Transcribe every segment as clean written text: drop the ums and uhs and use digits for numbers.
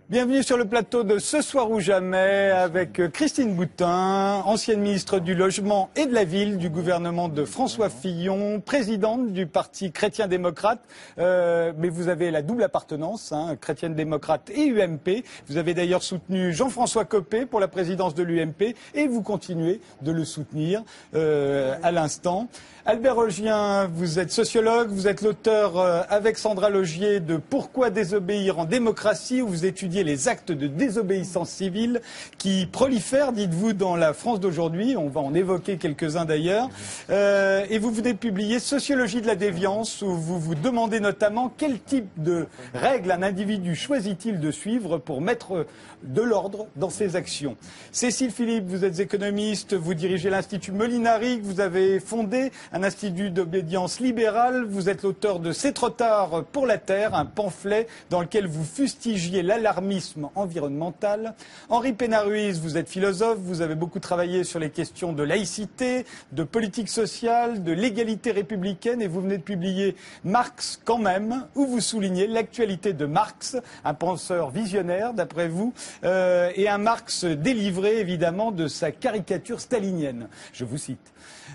Bienvenue sur le plateau de Ce soir ou jamais avec Christine Boutin, ancienne ministre du Logement et de la Ville du gouvernement de François Fillon, présidente du Parti chrétien-démocrate. Mais vous avez la double appartenance, chrétienne-démocrate et UMP. Vous avez d'ailleurs soutenu Jean-François Copé pour la présidence de l'UMP et vous continuez de le soutenir à l'instant. Albert Augien, vous êtes sociologue, vous êtes l'auteur avec Sandra Logier de Pourquoi désobéir en démocratie, où vous étudiez les actes de désobéissance civile qui prolifèrent, dites-vous, dans la France d'aujourd'hui. On va en évoquer quelques-uns d'ailleurs. Et vous venez de publier Sociologie de la déviance, où vous vous demandez notamment quel type de règles un individu choisit-il de suivre pour mettre de l'ordre dans ses actions. Cécile Philippe, vous êtes économiste, vous dirigez l'Institut Molinari, vous avez fondé un institut d'obédience libérale, vous êtes l'auteur de C'est trop tard pour la Terre, un pamphlet dans lequel vous fustigiez l'alarmisme environnemental. Henri Pénard-Ruiz, vous êtes philosophe, vous avez beaucoup travaillé sur les questions de laïcité, de politique sociale, de l'égalité républicaine et vous venez de publier Marx quand même, où vous soulignez l'actualité de Marx, un penseur visionnaire d'après vous, et un Marx délivré évidemment de sa caricature stalinienne. Je vous cite.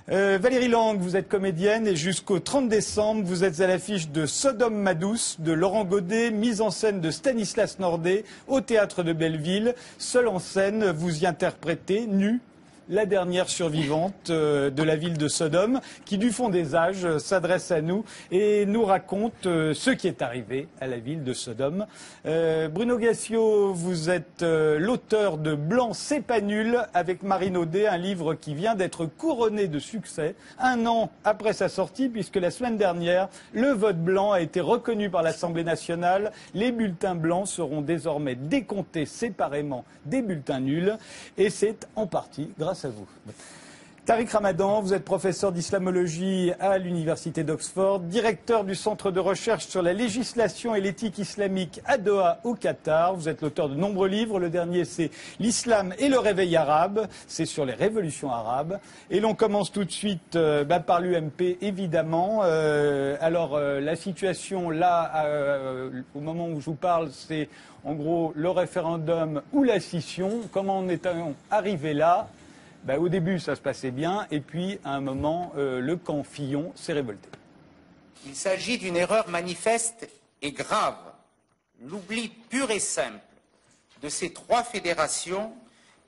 Valérie Lang, vous êtes comédienne et jusqu'au 30 décembre, vous êtes à l'affiche de Sodome ma douce de Laurent Godet, mise en scène de Stanislas Nordet au Théâtre de Belleville. Seule en scène, vous y interprétez, nue, la dernière survivante de la ville de Sodome, qui du fond des âges s'adresse à nous et nous raconte ce qui est arrivé à la ville de Sodome. Bruno Gassio, vous êtes l'auteur de Blanc, c'est pas nul, avec Marine Audet, un livre qui vient d'être couronné de succès, un an après sa sortie, puisque la semaine dernière, le vote blanc a été reconnu par l'Assemblée nationale. Les bulletins blancs seront désormais décomptés séparément des bulletins nuls, et c'est en partie grâce à vous. Tariq Ramadan, vous êtes professeur d'islamologie à l'université d'Oxford, directeur du centre de recherche sur la législation et l'éthique islamique à Doha au Qatar. Vous êtes l'auteur de nombreux livres. Le dernier, c'est L'islam et le réveil arabe. C'est sur les révolutions arabes. Et l'on commence tout de suite par l'UMP, évidemment. La situation là, au moment où je vous parle, c'est en gros le référendum ou la scission. Comment en est-on arrivé là ? Au début, ça se passait bien, et puis, à un moment, le camp Fillon s'est révolté. Il s'agit d'une erreur manifeste et grave, l'oubli pur et simple de ces trois fédérations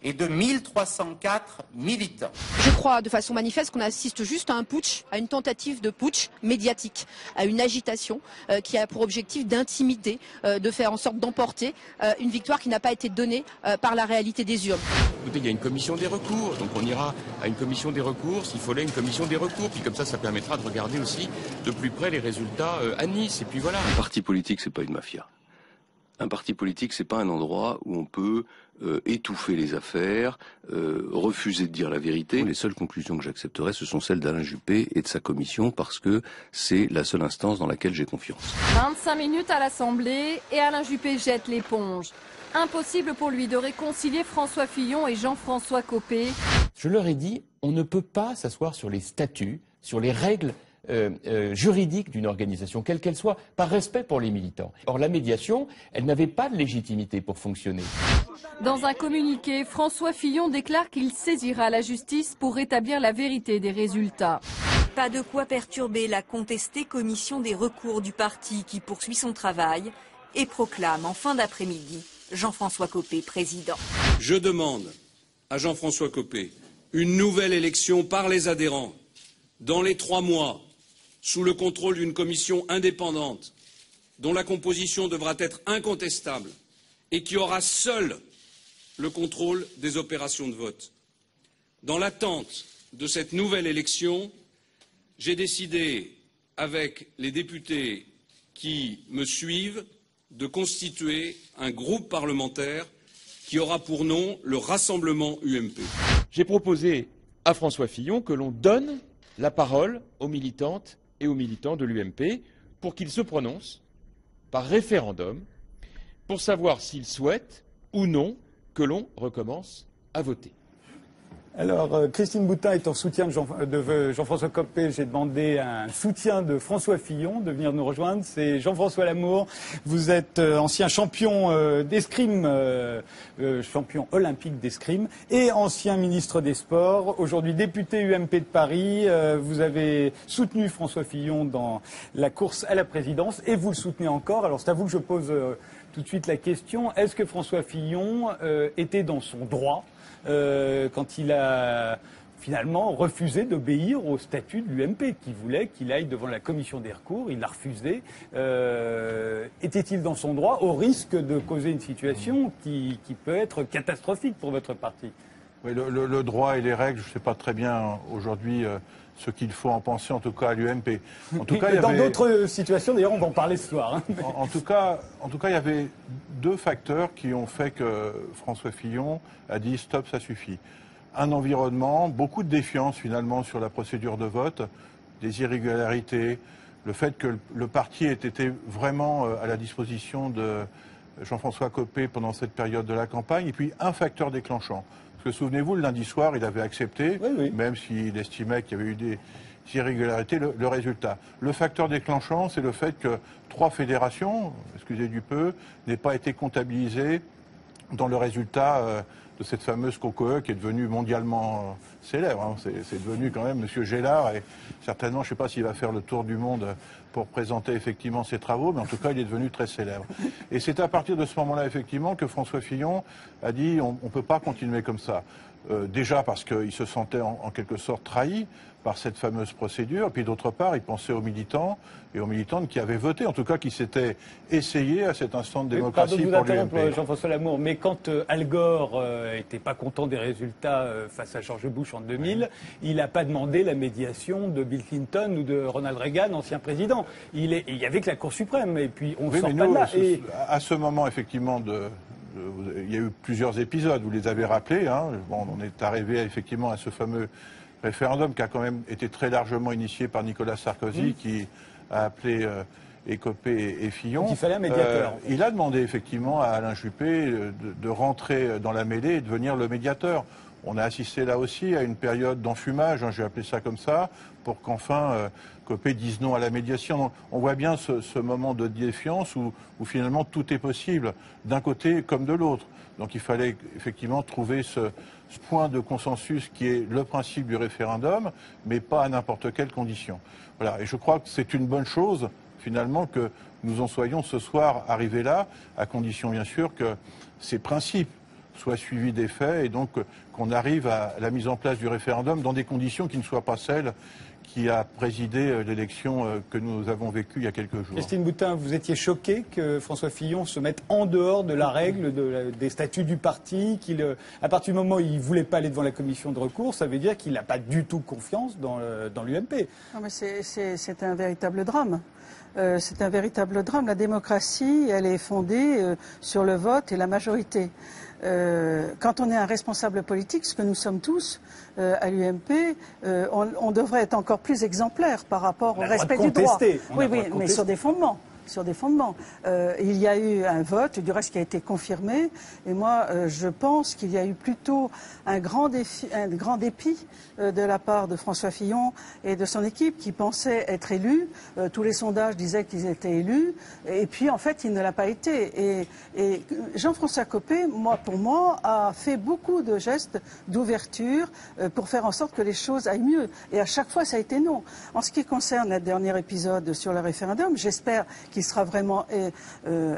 et de 1304 militants. Je crois de façon manifeste qu'on assiste juste à un putsch, à une tentative de putsch médiatique, à une agitation qui a pour objectif d'intimider, de faire en sorte d'emporter une victoire qui n'a pas été donnée par la réalité des urnes. Écoutez, il y a une commission des recours, donc on ira à une commission des recours, s'il fallait une commission des recours, puis comme ça permettra de regarder aussi de plus près les résultats à Nice, et puis voilà. Un parti politique, c'est pas une mafia. Un parti politique, c'est pas un endroit où on peut étouffer les affaires, refuser de dire la vérité. Les seules conclusions que j'accepterai, ce sont celles d'Alain Juppé et de sa commission, parce que c'est la seule instance dans laquelle j'ai confiance. 25 minutes à l'Assemblée et Alain Juppé jette l'éponge. Impossible pour lui de réconcilier François Fillon et Jean-François Copé. Je leur ai dit, on ne peut pas s'asseoir sur les statuts, sur les règles juridique d'une organisation, quelle qu'elle soit, par respect pour les militants. Or, la médiation, elle n'avait pas de légitimité pour fonctionner. Dans un communiqué, François Fillon déclare qu'il saisira la justice pour rétablir la vérité des résultats. Pas de quoi perturber la contestée commission des recours du parti qui poursuit son travail et proclame en fin d'après-midi Jean-François Copé président. Je demande à Jean-François Copé une nouvelle élection par les adhérents dans les 3 mois, sous le contrôle d'une commission indépendante, dont la composition devra être incontestable et qui aura seule le contrôle des opérations de vote. Dans l'attente de cette nouvelle élection, j'ai décidé, avec les députés qui me suivent, de constituer un groupe parlementaire qui aura pour nom le Rassemblement UMP. J'ai proposé à François Fillon que l'on donne la parole aux militantes et aux militants de l'UMP pour qu'ils se prononcent par référendum pour savoir s'ils souhaitent ou non que l'on recommence à voter. Alors, Christine Boutin est en soutien de Jean-François Copé. J'ai demandé un soutien de François Fillon de venir nous rejoindre. C'est Jean-François Lamour. Vous êtes ancien champion d'escrime, champion olympique d'escrime et ancien ministre des Sports. Aujourd'hui député UMP de Paris. Vous avez soutenu François Fillon dans la course à la présidence et vous le soutenez encore. Alors, c'est à vous que je pose tout de suite la question. Est-ce que François Fillon était dans son droit quand il a finalement refusé d'obéir au statut de l'UMP, qui voulait qu'il aille devant la commission des recours? Il l'a refusé. Était-il dans son droit au risque de causer une situation qui peut être catastrophique pour votre parti? Oui, le droit et les règles, je ne sais pas très bien aujourd'hui ce qu'il faut en penser, en tout cas à l'UMP. En tout cas, dans d'autres situations, d'ailleurs, on va en parler ce soir. Hein. En tout cas, il y avait deux facteurs qui ont fait que François Fillon a dit stop, ça suffit. Un environnement, beaucoup de défiance finalement sur la procédure de vote, des irrégularités, le fait que le parti ait été vraiment à la disposition de Jean-François Copé pendant cette période de la campagne, et puis un facteur déclenchant. Parce que souvenez-vous, le lundi soir, il avait accepté, même s'il estimait qu'il y avait eu des irrégularités, le résultat. Le facteur déclenchant, c'est le fait que 3 fédérations, excusez du peu, n'aient pas été comptabilisées dans le résultat de cette fameuse COCOE qui est devenue mondialement célèbre. Hein. C'est devenu quand même M. Gélard, et certainement, je ne sais pas s'il va faire le tour du monde pour présenter effectivement ses travaux, mais en tout cas, il est devenu très célèbre. Et c'est à partir de ce moment-là, effectivement, que François Fillon a dit on ne peut pas continuer comme ça. Déjà parce qu'il se sentait en quelque sorte trahi par cette fameuse procédure, et puis d'autre part, il pensait aux militants et aux militantes qui avaient voté, en tout cas qui s'étaient essayés à cet instant de démocratie pour l'UMP. Jean-François Lamour, mais quand Al Gore n'était pas content des résultats face à George Bush en 2000, il n'a pas demandé la médiation de Bill Clinton ou de Ronald Reagan, ancien président. Il y avait que la Cour suprême, et puis on sort pas de là. À ce moment, effectivement, il y a eu plusieurs épisodes, vous les avez rappelés. Hein. Bon, on est arrivé effectivement à ce fameux référendum qui a quand même été très largement initié par Nicolas Sarkozy, qui a appelé Copé et Fillon. Donc il fallait un médiateur. Il a demandé effectivement à Alain Juppé de rentrer dans la mêlée et de devenir le médiateur. On a assisté là aussi à une période d'enfumage, hein, j'ai appelé ça comme ça, pour qu'enfin Copé dise non à la médiation. Donc, on voit bien ce moment de défiance où finalement tout est possible, d'un côté comme de l'autre. Donc il fallait effectivement trouver ce point de consensus qui est le principe du référendum, mais pas à n'importe quelle condition. Voilà. Et je crois que c'est une bonne chose, finalement, que nous en soyons ce soir arrivés là, à condition bien sûr que ces principes soient suivis des faits et donc qu'on arrive à la mise en place du référendum dans des conditions qui ne soient pas celles qui a présidé l'élection que nous avons vécue il y a quelques jours. Christine Boutin, vous étiez choquée que François Fillon se mette en dehors de la règle des statuts du parti, à partir du moment où il ne voulait pas aller devant la commission de recours, ça veut dire qu'il n'a pas du tout confiance dans l'UMP. Non, mais c'est un véritable drame. C'est un véritable drame. La démocratie, elle est fondée sur le vote et la majorité. Quand on est un responsable politique, ce que nous sommes tous à l'UMP, on devrait être encore plus exemplaire par rapport au respect du droit. Oui, mais sur des fondements. Il y a eu un vote, du reste qui a été confirmé, et moi je pense qu'il y a eu plutôt un grand dépit de la part de François Fillon et de son équipe qui pensaient être élus. Tous les sondages disaient qu'ils étaient élus, et puis en fait il ne l'a pas été. Et Jean-François Copé, pour moi, a fait beaucoup de gestes d'ouverture pour faire en sorte que les choses aillent mieux. Et à chaque fois ça a été non. En ce qui concerne le dernier épisode sur le référendum, j'espère qu'il sera vraiment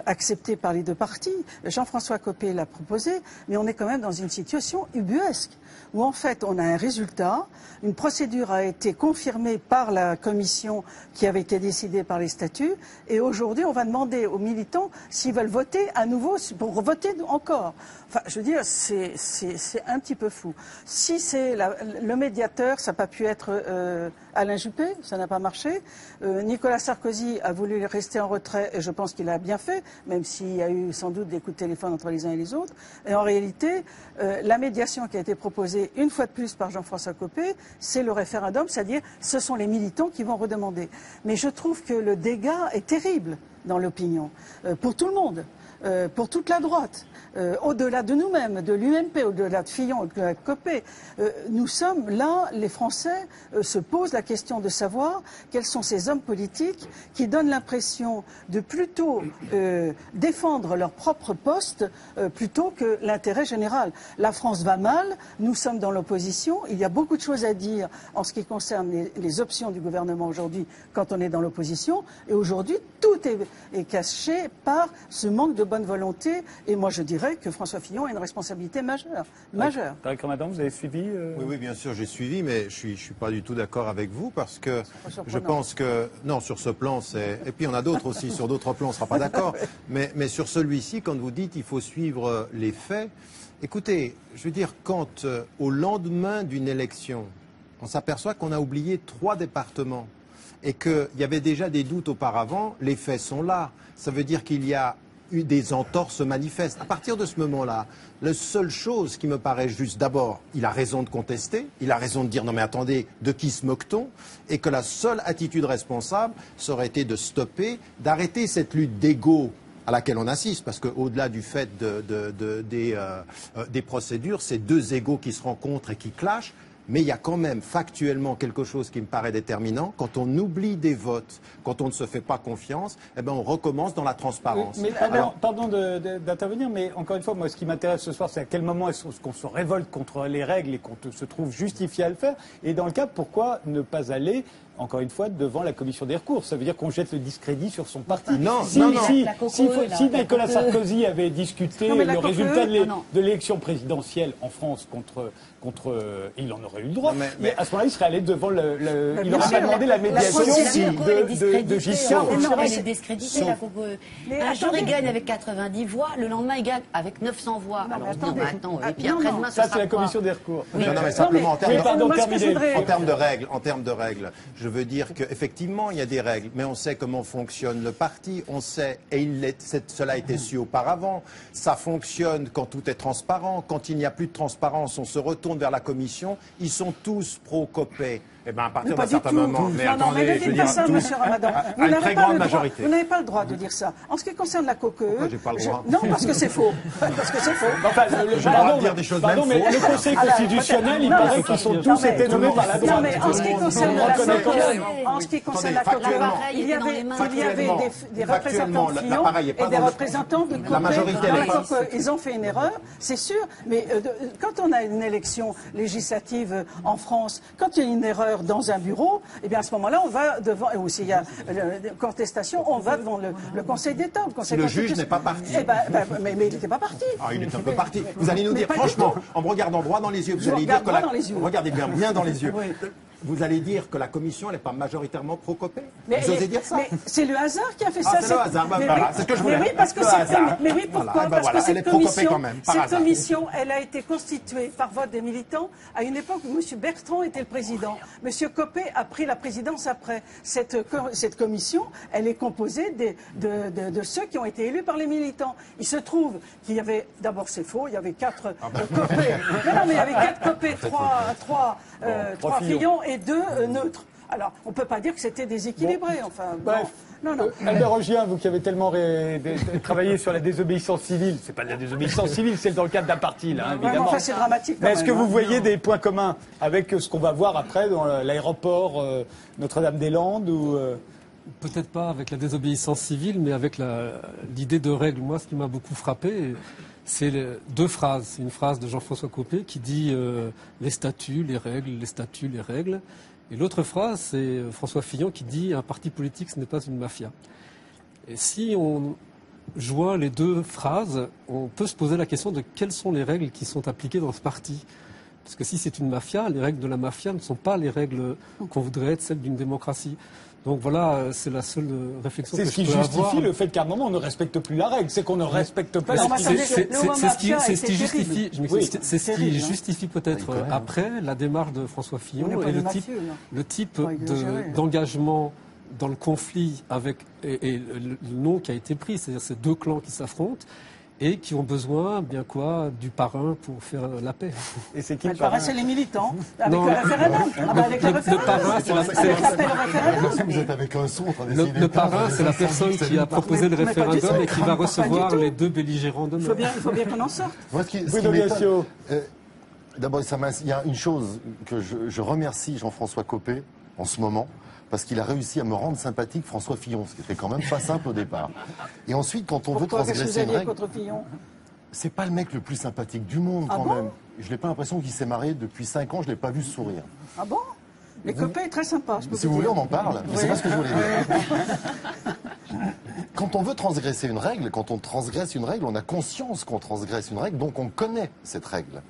accepté par les deux partis. Jean-François Copé l'a proposé, mais on est quand même dans une situation ubuesque, où en fait on a un résultat, une procédure a été confirmée par la commission qui avait été décidée par les statuts, et aujourd'hui on va demander aux militants s'ils veulent voter à nouveau, pour voter encore. Enfin, je veux dire, c'est un petit peu fou. Si c'est le médiateur, ça n'a pas pu être Alain Juppé, ça n'a pas marché. Nicolas Sarkozy a voulu rester en retrait, et je pense qu'il a bien fait, même s'il y a eu sans doute des coups de téléphone entre les uns et les autres. Et en réalité, la médiation qui a été proposée une fois de plus par Jean-François Copé, c'est le référendum, c'est-à-dire ce sont les militants qui vont redemander. Mais je trouve que le dégât est terrible dans l'opinion, pour tout le monde. pour toute la droite, au-delà de nous-mêmes, de l'UMP, au-delà de Fillon, au-delà de Copé. Nous sommes là, les Français se posent la question de savoir quels sont ces hommes politiques qui donnent l'impression de plutôt défendre leur propre poste plutôt que l'intérêt général. La France va mal, nous sommes dans l'opposition, il y a beaucoup de choses à dire en ce qui concerne les options du gouvernement aujourd'hui quand on est dans l'opposition, et aujourd'hui tout est caché par ce manque de bonne volonté, et moi je dirais que François Fillon a une responsabilité majeure. Tariq Ramadan, vous avez suivi Oui, bien sûr, j'ai suivi, mais je suis pas du tout d'accord avec vous parce que je pense que non, sur ce plan, et puis il y en a d'autres aussi sur d'autres plans, on ne sera pas d'accord, mais sur celui-ci, quand vous dites il faut suivre les faits, écoutez, je veux dire, quand au lendemain d'une élection, on s'aperçoit qu'on a oublié 3 départements et qu'il y avait déjà des doutes auparavant, les faits sont là. Ça veut dire qu'il y a eu des entorses manifestes. À partir de ce moment-là, la seule chose qui me paraît juste, d'abord, il a raison de contester, il a raison de dire non mais attendez, de qui se moque-t-on? Et que la seule attitude responsable, ça aurait été de stopper, d'arrêter cette lutte d'ego à laquelle on assiste, parce qu'au-delà du fait des procédures, c'est 2 égos qui se rencontrent et qui clashent. Mais il y a quand même factuellement quelque chose qui me paraît déterminant. Quand on oublie des votes, quand on ne se fait pas confiance, eh ben on recommence dans la transparence. Mais pardon d'intervenir, mais encore une fois, moi, ce qui m'intéresse ce soir, c'est à quel moment est-ce qu'on se révolte contre les règles et qu'on se trouve justifié à le faire. Et dans le cas, pourquoi ne pas aller, encore une fois, devant la commission des recours? Ça veut dire qu'on jette le discrédit sur son parti. Non, si Nicolas Sarkozy avait discuté le résultat de l'élection présidentielle en France contre il en aurait eu le droit. Mais à ce moment-là, il serait allé devant il n'aurait pas demandé la médiation de Giscard. Il est discrédité. Un jour, il gagne avec 90 voix, le lendemain, il gagne avec 900 voix. Alors, attends, et puis après-demain, ça, c'est la commission des recours. Non, mais simplement, en termes de règles, je veux dire qu'effectivement, il y a des règles, mais on sait comment fonctionne le parti, on sait, et cela a été su auparavant, ça fonctionne quand tout est transparent, quand il n'y a plus de transparence, on se retourne vers la commission, ils sont tous pro-Copé. Eh bien, à partir d'un certain moment, mais attendez, je veux dire ça, monsieur Ramadan. Une très grande majorité. Vous n'avez pas le droit de dire ça. En ce qui concerne la COCE, j'ai pas le droit. Non, parce que c'est faux. Parce que c'est faux. Enfin, dire des choses même mais fausses. le Conseil constitutionnel, il paraît qu'ils sont tous été nommés par la droite. Non, mais en ce qui concerne la COCE, il y avait des représentants de Fillon et des représentants de Copé. Ils ont fait une erreur, c'est sûr. Mais quand on a une élection législative en France, quand il y a une erreur dans un bureau, eh bien à ce moment-là, on va devant, et aussi il y a contestation, on va devant le Conseil d'État. Le juge n'est pas parti. Mais il n'était pas parti. Ah, il est un peu parti. Vous allez nous dire, franchement, en me regardant droit dans les yeux, vous allez dire que regardez bien dans les yeux. Vous allez dire que la commission n'est pas majoritairement pro-Copé? Vous osez dire ça? Mais c'est le hasard qui a fait ça. C'est le hasard, voilà, c'est ce que je voulais. Mais oui, parce que pourquoi? Parce que cette commission, elle a été constituée par vote des militants à une époque où M. Bertrand était le président. M. Copé a pris la présidence après. Cette commission, elle est composée de ceux qui ont été élus par les militants. Il se trouve qu'il y avait, d'abord c'est faux, il y avait 4 Copé. Non, mais il y avait 4 Copé, 3 Fillon et 2 neutres. Alors, on ne peut pas dire que c'était déséquilibré. Enfin, bref. Non. Albert Rogien, vous qui avez tellement travaillé sur la désobéissance civile, c'est pas de la désobéissance civile, c'est dans le cadre d'un parti, là, évidemment. Enfin, c'est dramatique. Mais est-ce que vous voyez des points communs avec ce qu'on va voir après dans l'aéroport Notre-Dame-des-Landes ou Peut-être pas avec la désobéissance civile, mais avec l'idée de règles. Moi, ce qui m'a beaucoup frappé, c'est 2 phrases. C'est une phrase de Jean-François Copé qui dit les statuts, les règles, les statuts, les règles. Et l'autre phrase, c'est François Fillon qui dit un parti politique, ce n'est pas une mafia. Et si on joint les 2 phrases, on peut se poser la question de quelles sont les règles qui sont appliquées dans ce parti. Parce que si c'est une mafia, les règles de la mafia ne sont pas les règles qu'on voudrait être celles d'une démocratie. Donc voilà, c'est la seule réflexion que je peux avoir. C'est ce qui justifie le fait qu'à un moment on ne respecte plus la règle, c'est qu'on ne respecte pas la C'est ce qui justifie peut-être après la démarche de François Fillon et le type d'engagement dans le conflit avec et le nom qui a été pris, c'est-à-dire ces 2 clans qui s'affrontent. et qui ont besoin, bien quoi, du parrain pour faire la paix. Et c'est qui Le parrain, c'est les militants, avec Non, le référendum. Avec le parrain, c'est l'appel au référendum. Vous êtes avec un son. Le parrain, c'est la personne qui a proposé le référendum et qui va recevoir les deux belligérants demain. Il faut bien qu'on en sorte. D'abord, il y a une chose que je remercie Jean-François Copé en ce moment, parce qu'il a réussi à me rendre sympathique François Fillon, ce qui était quand même pas simple au départ. Et ensuite, quand on veut transgresser une règle, c'est pas le mec le plus sympathique du monde quand même. Je n'ai pas l'impression qu'il s'est marié depuis 5 ans, je l'ai pas vu sourire. Ah bon? Mais Copé est très sympa. Si vous voulez, on en parle. Mais c'est pas ce que je voulais dire. Quand on veut transgresser une règle, quand on transgresse une règle, on a conscience qu'on transgresse une règle, donc on connaît cette règle.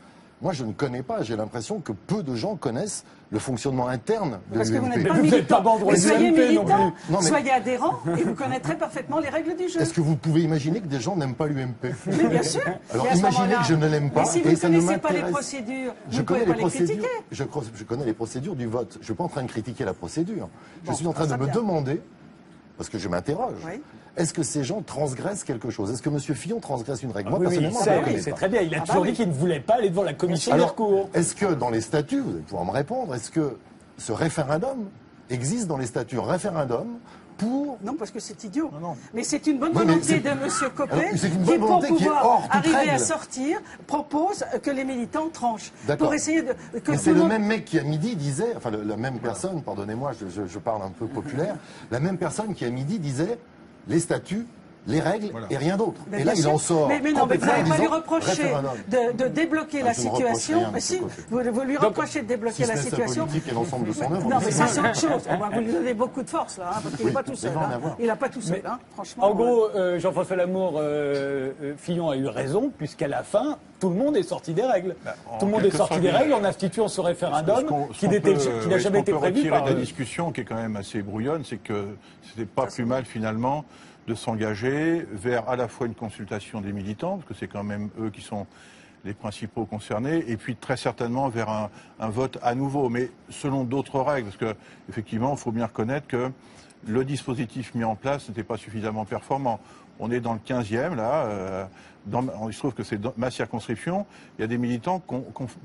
Moi, je ne connais pas. J'ai l'impression que peu de gens connaissent le fonctionnement interne de l'UMP. Parce que vous n'êtes pas militant. Soyez militant, soyez adhérent, et vous connaîtrez parfaitement les règles du jeu. Est-ce que vous pouvez imaginer que des gens n'aiment pas l'UMP? Mais bien sûr. Alors imaginez que je ne l'aime pas. Mais si vous ne connaissez pas les procédures, vous ne pouvez pas les critiquer. Je connais les procédures du vote. Je ne suis pas en train de critiquer la procédure. Je suis en train de me demander, parce que je m'interroge, est-ce que ces gens transgressent quelque chose? Est-ce que M. Fillon transgresse une règle? Moi, personnellement, je ne connais pas. C'est très bien. Il a toujours dit qu'il ne voulait pas aller devant la commission des recours. Est-ce que dans les statuts, vous allez pouvoir me répondre, est-ce que ce référendum existe dans les statuts? Un réféndum pour... Non, parce que c'est idiot. Non. Mais c'est une bonne volonté de M. Copé qui, pour pouvoir arriver à sortir, propose que les militants tranchent. Pour essayer de... Mais c'est le même mec qui à midi disait, enfin la même personne, pardonnez-moi, je parle un peu populaire, la même personne qui à midi disait les statuts, les règles et rien d'autre. Et là, il en sort. Mais non, mais vous n'allez pas lui reprocher de débloquer la situation. Si, vous lui reprochez de débloquer la situation. Et l'ensemble de son œuvre. Non, mais ça, c'est autre chose. Vous lui donnez beaucoup de force, là, parce qu'il n'est pas tout seul. Il n'a pas tout seul, franchement. En gros, Jean-François Lamour, Fillon a eu raison, puisqu'à la fin, tout le monde est sorti des règles. Tout le monde est sorti des règles en instituant ce référendum qui n'a jamais été prévu par... de la discussion, qui est quand même assez brouillonne, c'est que c'était pas plus mal, finalement, de s'engager vers à la fois une consultation des militants, parce que c'est quand même eux qui sont les principaux concernés, et puis très certainement vers un vote à nouveau, mais selon d'autres règles, parce que effectivement, il faut bien reconnaître que le dispositif mis en place n'était pas suffisamment performant. On est dans le 15e, là. Il se trouve que c'est ma circonscription. Il y a des militants qui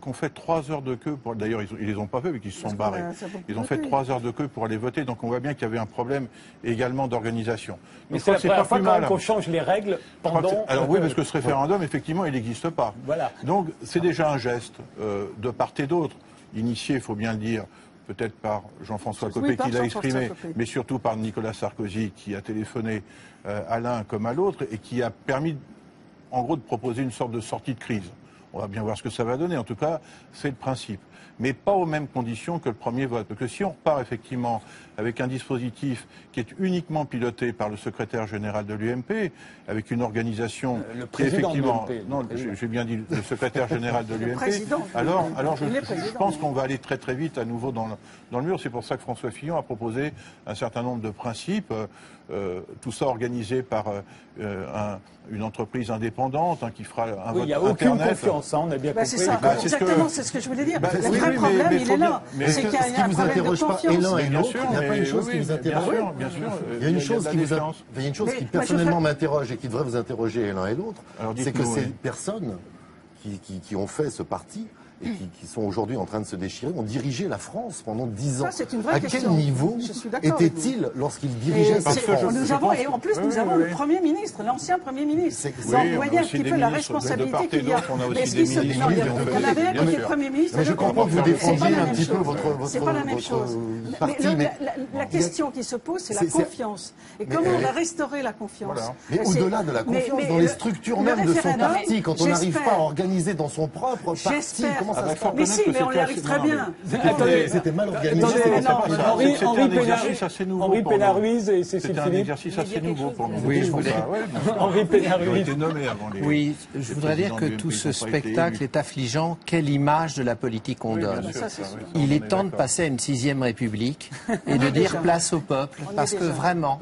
ont fait 3 heures de queue. D'ailleurs, ils les ont pas fait, mais qu'ils se sont barrés. Ils ont fait 3 heures de queue pour aller voter. Donc on voit bien qu'il y avait un problème également d'organisation. Mais c'est la première fois quand même qu'on change les règles pendant... Alors oui, parce que ce référendum, effectivement, il n'existe pas. Voilà. Donc c'est déjà un geste de part et d'autre, initié, il faut bien le dire, peut-être par Jean-François Copé qui l'a exprimé, mais surtout par Nicolas Sarkozy qui a téléphoné à l'un comme à l'autre et qui a permis, en gros, de proposer une sorte de sortie de crise. On va bien voir ce que ça va donner. En tout cas, c'est le principe. Mais pas aux mêmes conditions que le premier vote. Parce que si on repart effectivement avec un dispositif qui est uniquement piloté par le secrétaire général de l'UMP, avec une organisation qui effectivement... Non, j'ai bien dit le secrétaire général de l'UMP. Alors je pense qu'on va aller très très vite à nouveau dans le mur. C'est pour ça que François Fillon a proposé un certain nombre de principes. Tout ça organisé par une entreprise indépendante qui fera un vote Internet. Il n'y a aucune confiance, on a bien compris. C'est ça, exactement, c'est ce que je voulais dire. Le vrai problème, il est là. C'est qu'il y a un problème de confiance. Et l'un et l'autre, il n'y a pas une chose qui vous interroge. Il y a une chose qui personnellement m'interroge et qui devrait vous interroger l'un et l'autre, c'est que ces personnes qui ont fait ce parti et qui sont aujourd'hui en train de se déchirer, ont dirigé la France pendant 10 ans. Ça, c'est une vraie question. À quel niveau était-il lorsqu'ils dirigeaient cette France? Et en plus, nous avons le Premier ministre, l'ancien Premier ministre. Vous voyez un petit peu la responsabilité qu'il y a. On a aussi des ministres. Il y en avait un qui était Premier ministre. Mais je comprends que vous défendiez un petit peu votre C'est pas la même chose. La question qui se pose, c'est la confiance. Et comment on va restaurer la confiance? Mais au-delà de la confiance, dans les structures même de son parti, quand on n'arrive pas à organiser dans son propre parti, mais si, mais on y arrive très bien. C'était mal organisé. Henri Pénard-Ruiz et Cécile C'était un exercice assez nouveau pour nous. Oui, je voulais... Henri Pénard-Ruiz. Oui, je voudrais dire que tout ce spectacle est affligeant. Quelle image de la politique on donne. Il est temps de passer à une 6e République et de dire place au peuple, parce que vraiment...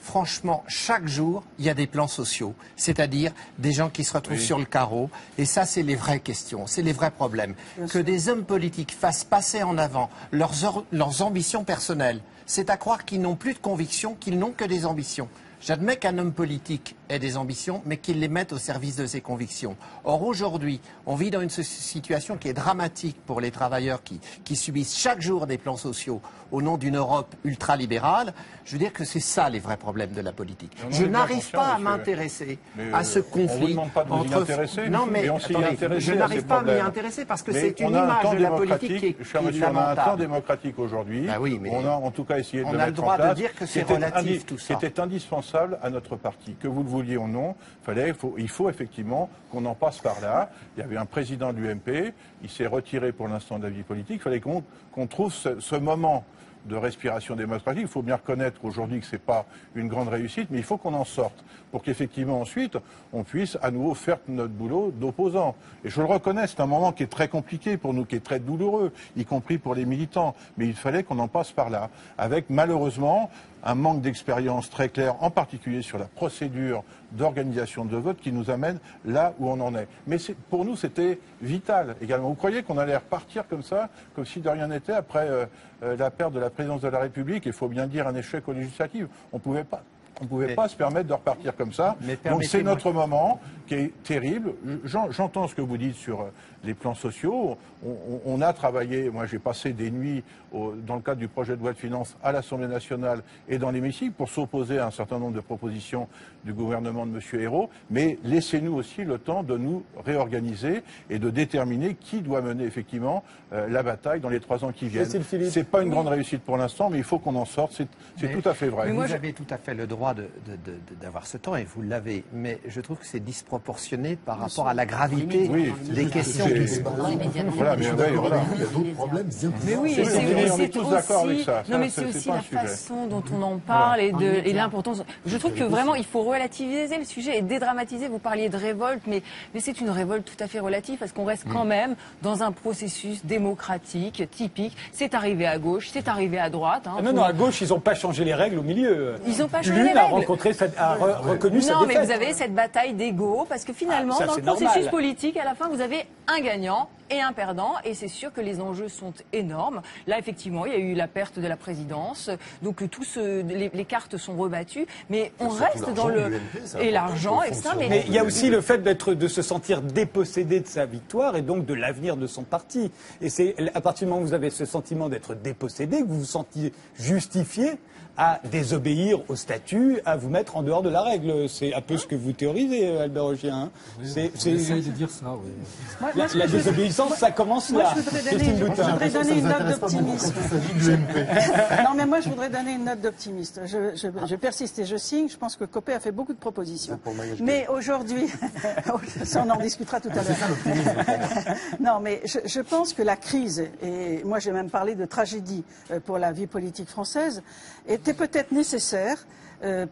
Franchement, chaque jour, il y a des plans sociaux, c'est-à-dire des gens qui se retrouvent sur le carreau. Et ça, c'est les vraies questions, c'est les vrais problèmes. Que des hommes politiques fassent passer en avant leurs ambitions personnelles, c'est à croire qu'ils n'ont plus de convictions, qu'ils n'ont que des ambitions. J'admets qu'un homme politique ait des ambitions, mais qu'il les mette au service de ses convictions. Or, aujourd'hui, on vit dans une situation qui est dramatique pour les travailleurs qui subissent chaque jour des plans sociaux au nom d'une Europe ultralibérale. Je veux dire que c'est ça les vrais problèmes de la politique. Je n'arrive pas à m'intéresser à ce conflit entre... Non, mais attendez, je n'arrive pas à m'y intéresser parce que c'est une image de la politique qui est lamentable. On a un temps démocratique aujourd'hui. Oui, mais on a en tout cas essayé de le mettre en place. On a le droit de dire que c'est relatif tout ça. C'était indispensable à notre parti. Que vous le vouliez ou non, il faut effectivement qu'on en passe par là. Il y avait un président de l'UMP, il s'est retiré pour l'instant de la vie politique. Il fallait qu'on trouve ce moment de respiration démocratique. Il faut bien reconnaître aujourd'hui que ce n'est pas une grande réussite, mais il faut qu'on en sorte pour qu'effectivement ensuite on puisse à nouveau faire notre boulot d'opposant. Et je le reconnais, c'est un moment qui est très compliqué pour nous, qui est très douloureux, y compris pour les militants. Mais il fallait qu'on en passe par là, avec malheureusement un manque d'expérience très clair, en particulier sur la procédure d'organisation de vote qui nous amène là où on en est. Mais pour nous, c'était vital également. Vous croyez qu'on allait repartir comme ça, comme si de rien n'était, après la perte de la présidence de la République, il faut bien dire un échec aux législatives. On ne pouvait pas se permettre de repartir comme ça. Donc c'est notre moment qui est terrible. J'entends ce que vous dites sur les plans sociaux. On a travaillé, moi j'ai passé des nuits dans le cadre du projet de loi de finances à l'Assemblée nationale et dans l'hémicycle pour s'opposer à un certain nombre de propositions du gouvernement de M. Ayrault. Mais laissez-nous aussi le temps de nous réorganiser et de déterminer qui doit mener effectivement la bataille dans les 3 ans qui viennent. C'est pas une grande réussite pour l'instant, mais il faut qu'on en sorte. C'est tout à fait vrai. Mais vous avez tout à fait le droit d'avoir ce temps, et vous l'avez, mais je trouve que c'est disproportionné par rapport à la gravité des questions qui se posent. Voilà, mais il y a d'autres problèmes bien plus. Mais oui, on est tous d'accord avec ça. Non, mais c'est aussi la façon dont on en parle et l'importance. Je trouve que vraiment, il faut relativiser le sujet et dédramatiser. Vous parliez de révolte, mais c'est une révolte tout à fait relative parce qu'on reste quand même dans un processus démocratique typique. C'est arrivé à gauche, c'est arrivé à droite. Non, à gauche, ils n'ont pas changé les règles au milieu. Ils n'ont pas changé les règles. A reconnu sa défaite. Non, mais vous avez cette bataille d'ego, parce que finalement, dans le processus politique, à la fin, vous avez un gagnant et un perdant, et c'est sûr que les enjeux sont énormes. Là, effectivement, il y a eu la perte de la présidence, donc les cartes sont rebattues, mais on reste dans le... Et l'argent, et ça, mais il y a aussi le fait de se sentir dépossédé de sa victoire, et donc de l'avenir de son parti. Et c'est à partir du moment où vous avez ce sentiment d'être dépossédé, que vous vous sentiez justifié à désobéir au statut, à vous mettre en dehors de la règle. C'est un peu ce que vous théorisez, Albert Rogier. J'essaie de dire ça, oui. La désobéissance, ça commence là. Je voudrais donner une note d'optimisme. Non, mais moi, je voudrais donner une note d'optimiste. Je persiste et je signe. Je pense que Copé a fait beaucoup de propositions. Mais aujourd'hui, ça, on en discutera tout à l'heure. Non, mais je pense que la crise, et moi j'ai même parlé de tragédie pour la vie politique française, était peut-être nécessaire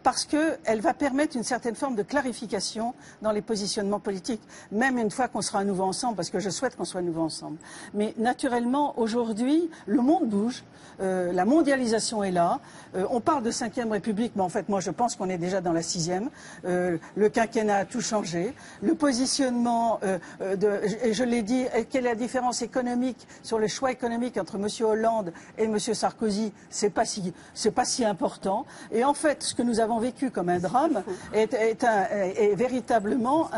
parce qu'elle va permettre une certaine forme de clarification dans les positionnements politiques, même une fois qu'on sera à nouveau ensemble, parce que je souhaite qu'on soit à nouveau ensemble. Mais naturellement, aujourd'hui, le monde bouge, la mondialisation est là, on parle de 5e République, mais en fait, moi je pense qu'on est déjà dans la 6e. Le quinquennat a tout changé. Le positionnement, et je l'ai dit, quelle est la différence économique sur le choix économique entre M. Hollande et M. Sarkozy, c'est pas si important. Et en fait, ce que nous avons vécu comme un drame est véritablement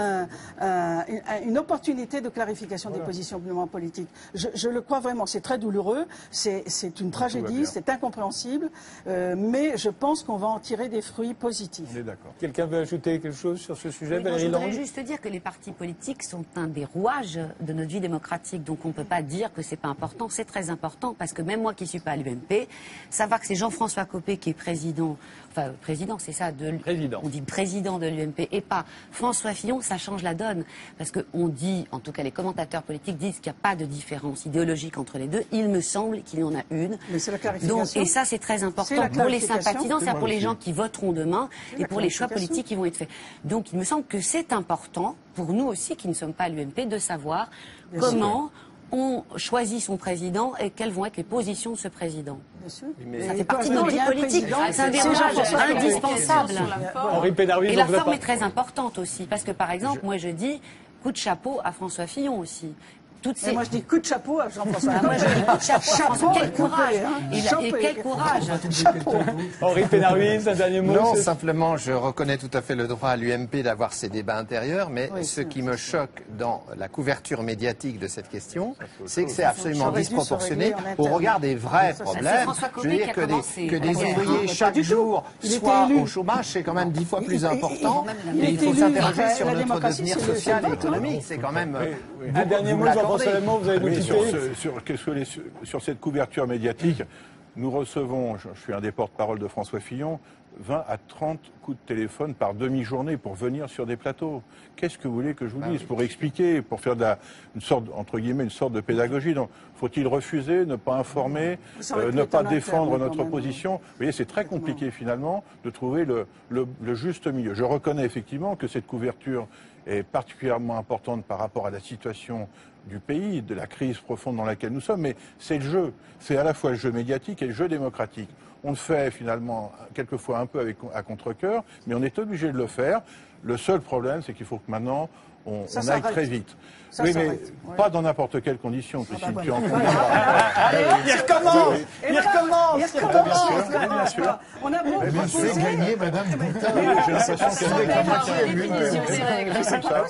une opportunité de clarification des positionnements politiques. Je le crois vraiment, c'est très douloureux, c'est une tragédie, c'est incompréhensible, mais je pense qu'on va en tirer des fruits positifs. On est d'accord. Quelqu'un veut ajouter quelque chose sur ce sujet, Valérie Je Land? voudrais juste dire que les partis politiques sont un des rouages de notre vie démocratique, donc on ne peut pas dire que c'est pas important, c'est très important, parce que même moi qui ne suis pas à l'UMP, savoir que c'est Jean-François Copé qui est président, c'est ça, on dit président de l'UMP et pas François Fillon, ça change la donne. Parce qu'on dit, en tout cas les commentateurs politiques disent qu'il n'y a pas de différence idéologique entre les deux. Il me semble qu'il y en a une. Mais c'est la clarification. Donc, et ça, c'est très important pour les sympathisants, c'est-à-dire pour les gens qui voteront demain et pour les choix politiques qui vont être faits. Donc il me semble que c'est important pour nous aussi, qui ne sommes pas à l'UMP, de savoir comment on choisit son président et quelles vont être les positions de ce président. Ça fait partie de notre vie politique. C'est un dérouage indispensable. Et la forme est très importante aussi. Parce que, par exemple, moi je dis coup de chapeau à François Fillon aussi. toutes ces... Moi, je dis coup de chapeau à Jean-François. Moi, je dis coup de chapeau. Quel courage. Et quel courage. Henri Pénard-Ruiz, un dernier mot. Non, simplement, je reconnais tout à fait le droit à l'UMP d'avoir ses débats intérieurs, mais ce qui me choque dans la couverture médiatique de cette question, c'est que c'est absolument disproportionné au regard des vrais problèmes. Je veux dire que des ouvriers chaque jour soient au chômage, c'est quand même 10 fois plus important. Et il faut s'interroger sur notre devenir social et économique. C'est quand même... Un dernier mot, Jean-François Lamour, vous avez nous quitter. Sur cette couverture médiatique, nous recevons, je suis un des porte-parole de François Fillon, 20 à 30 coups de téléphone par demi-journée pour venir sur des plateaux. Qu'est-ce que vous voulez que je vous dise? Pour expliquer, pour faire une sorte, entre guillemets, une sorte de pédagogie. Donc, faut-il refuser, ne pas informer, ne pas défendre notre position? Vous voyez, c'est très compliqué finalement de trouver le juste milieu. Je reconnais effectivement que cette couverture est particulièrement importante par rapport à la situation du pays, de la crise profonde dans laquelle nous sommes, mais c'est le jeu. C'est à la fois le jeu médiatique et le jeu démocratique. On le fait finalement quelquefois un peu à contre-cœur, mais on est obligé de le faire. Le seul problème, c'est qu'il faut que maintenant on aille très vite. Oui, mais pas dans n'importe quelle condition, Christine, tu en conviendras. Il recommence. Bien sûr. On a beau c'est gagné, Madame Boutin. J'ai l'impression qu'elle est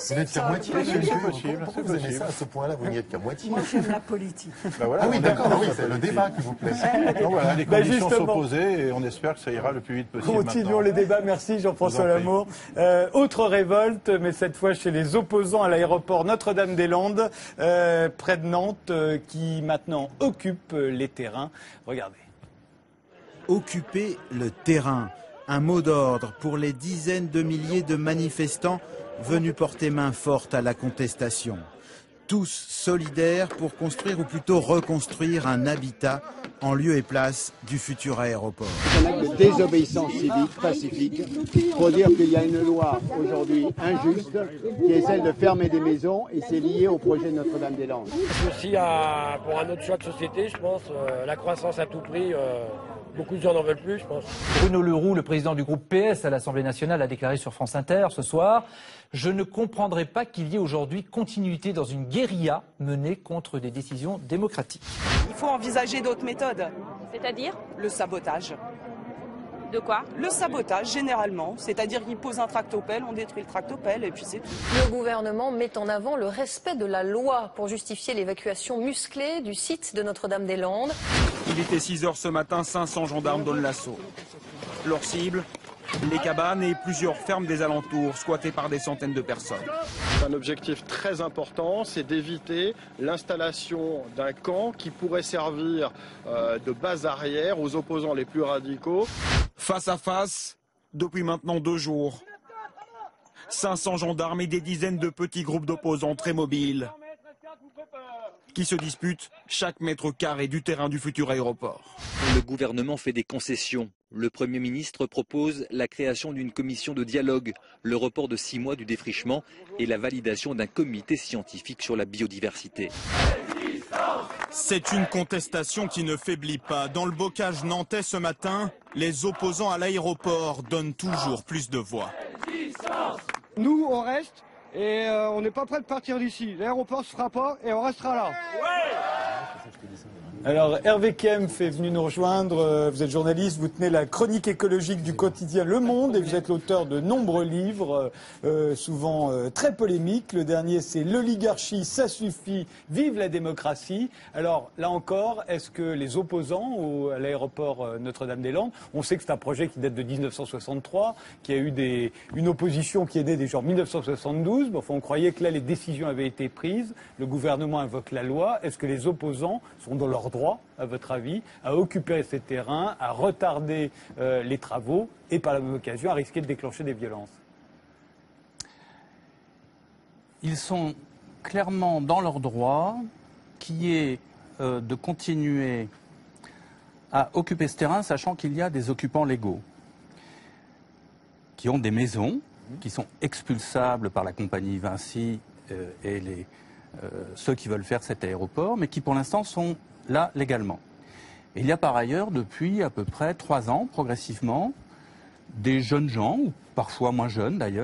Vous n'êtes qu'à moitié. C'est possible. Pourquoi vous aimez ça à ce point-là? Vous n'y êtes qu'à moitié. Moi, j'aime la politique. Ah oui, d'accord, c'est le débat qui vous plaît. Donc voilà, les conditions s'opposaient et on espère que ça ira le plus vite possible. Continuons les débats. Merci Jean-François Lamour. Autre révolte, mais cette fois chez les opposants à l'aéroport Notre-Dame-des-Landes, près de Nantes, qui maintenant occupe les terrains. Regardez. Occuper le terrain. Un mot d'ordre pour les dizaines de milliers de manifestants venus porter main forte à la contestation. Tous solidaires pour construire ou plutôt reconstruire un habitat en lieu et place du futur aéroport. C'est un acte de désobéissance civique, pacifique, pour dire qu'il y a une loi aujourd'hui injuste qui est celle de fermer des maisons et c'est lié au projet de Notre-Dame-des-Landes. Aussi pour un autre choix de société, je pense, la croissance à tout prix. Beaucoup de gens n'en veulent plus, je pense. Bruno Le Roux, le président du groupe PS à l'Assemblée nationale, a déclaré sur France Inter ce soir « Je ne comprendrai pas qu'il y ait aujourd'hui continuité dans une guérilla menée contre des décisions démocratiques. » Il faut envisager d'autres méthodes. C'est-à-dire ? Le sabotage. De quoi ? Le sabotage, généralement. C'est-à-dire qu'ils posent un tractopelle, on détruit le tractopelle et puis c'est tout. Le gouvernement met en avant le respect de la loi pour justifier l'évacuation musclée du site de Notre-Dame-des-Landes. Il était 6 h ce matin, 500 gendarmes donnent l'assaut. Leur cible, les cabanes et plusieurs fermes des alentours, squattées par des centaines de personnes. Un objectif très important, c'est d'éviter l'installation d'un camp qui pourrait servir de base arrière aux opposants les plus radicaux. Face à face, depuis maintenant 2 jours. 500 gendarmes et des dizaines de petits groupes d'opposants très mobiles qui se disputent chaque mètre carré du terrain du futur aéroport. Le gouvernement fait des concessions. Le Premier ministre propose la création d'une commission de dialogue, le report de 6 mois du défrichement et la validation d'un comité scientifique sur la biodiversité. C'est une contestation qui ne faiblit pas. Dans le bocage nantais ce matin, les opposants à l'aéroport donnent toujours plus de voix. Nous, on reste et on n'est pas prêt de partir d'ici. L'aéroport ne se fera pas et on restera là. Alors Hervé Kempf est venu nous rejoindre, vous êtes journaliste, vous tenez la chronique écologique du quotidien Le Monde et vous êtes l'auteur de nombreux livres, souvent très polémiques. Le dernier c'est L'oligarchie, ça suffit, vive la démocratie. Alors là encore, est-ce que les opposants à l'aéroport Notre-Dame-des-Landes, on sait que c'est un projet qui date de 1963, qui a eu une opposition qui est née déjà en 1972, mais enfin on croyait que là les décisions avaient été prises, le gouvernement invoque la loi, est-ce que les opposants sont dans leur droit, à votre avis, à occuper ces terrains, à retarder les travaux et par la même occasion à risquer de déclencher des violences? Ils sont clairement dans leur droit, qui est de continuer à occuper ce terrain, sachant qu'il y a des occupants légaux qui ont des maisons, qui sont expulsables par la compagnie Vinci et ceux qui veulent faire cet aéroport, mais qui pour l'instant sont là légalement. Et il y a par ailleurs, depuis à peu près 3 ans, progressivement, des jeunes gens, ou parfois moins jeunes d'ailleurs,